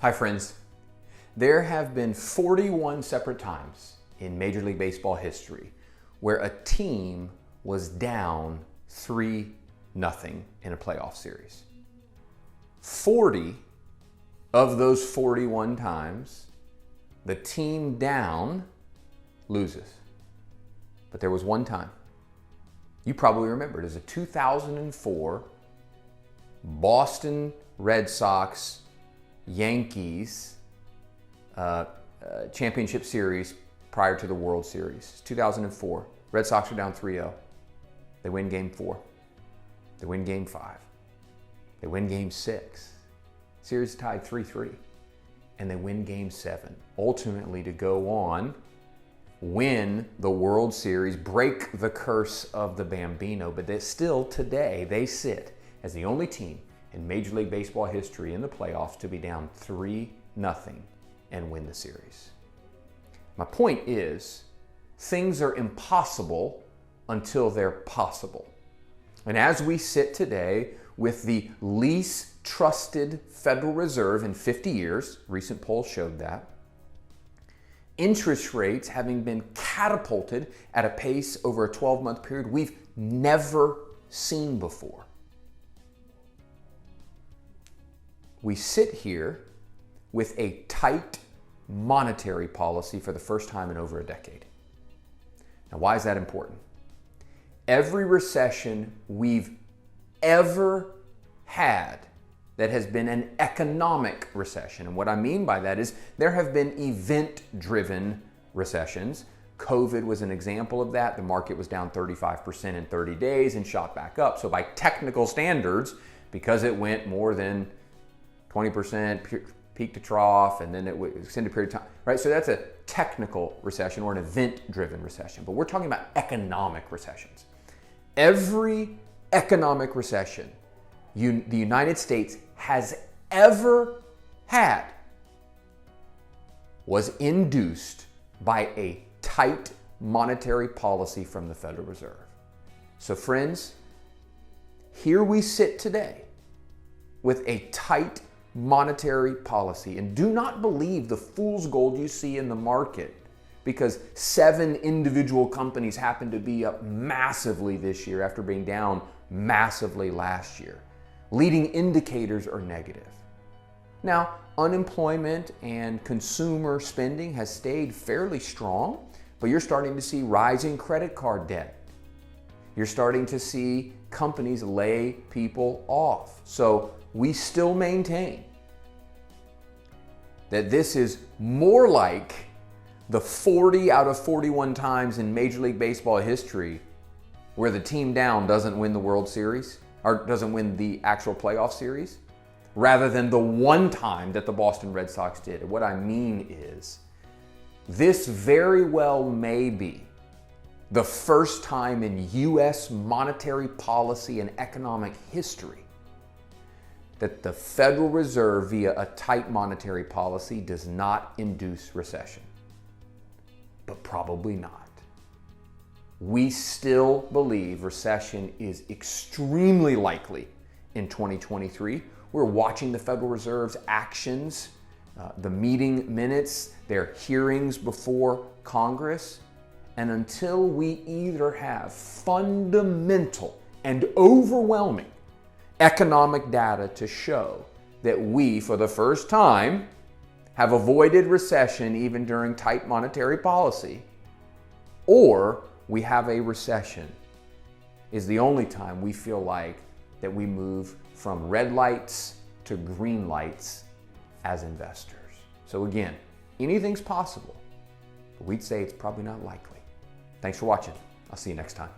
Hi friends. There have been 41 separate times in Major League Baseball history where a team was down 3-0 in a playoff series. 40 of those 41 times, the team down loses. But there was one time, you probably remember it, as a 2004 Boston Red Sox Yankees championship series prior to the World Series. 2004. Red Sox are down 3-0. They win Game 4. They win Game 5. They win Game 6. Series tied 3-3. And they win Game 7. Ultimately to go on, win the World Series, break the curse of the Bambino. But they still today, they sit as the only team in Major League Baseball history in the playoffs to be down 3-0 and win the series. My point is, things are impossible until they're possible. And as we sit today with the least trusted Federal Reserve in 50 years, recent polls showed that, interest rates having been catapulted at a pace over a 12-month period we've never seen before, we sit here with a tight monetary policy for the first time in over a decade. Now, why is that important? Every recession we've ever had that has been an economic recession, and what I mean by that is there have been event-driven recessions. COVID was an example of that. The market was down 35% in 30 days and shot back up. So by technical standards, because it went more than 20% peak to trough, and then it was extended period of time, right? So that's a technical recession or an event-driven recession. But we're talking about economic recessions. Every economic recession the United States has ever had was induced by a tight monetary policy from the Federal Reserve. So friends, here we sit today with a tight monetary policy, and do not believe the fool's gold you see in the market because 7 individual companies happen to be up massively this year after being down massively last year. Leading indicators are negative. Now, unemployment and consumer spending has stayed fairly strong, but you're starting to see rising credit card debt. You're starting to see companies lay people off. So we still maintain that this is more like the 40 out of 41 times in Major League Baseball history where the team down doesn't win the World Series or doesn't win the actual playoff series, rather than the one time that the Boston Red Sox did. And what I mean is, this very well may be the first time in U.S. monetary policy and economic history that the Federal Reserve, via a tight monetary policy, does not induce recession. But probably not. We still believe recession is extremely likely in 2023. We're watching the Federal Reserve's actions, the meeting minutes, their hearings before Congress. And until we either have fundamental and overwhelming economic data to show that we, for the first time, have avoided recession even during tight monetary policy, or we have a recession, is the only time we feel like that we move from red lights to green lights as investors. So again, anything's possible, but we'd say it's probably not likely. Thanks for watching. I'll see you next time.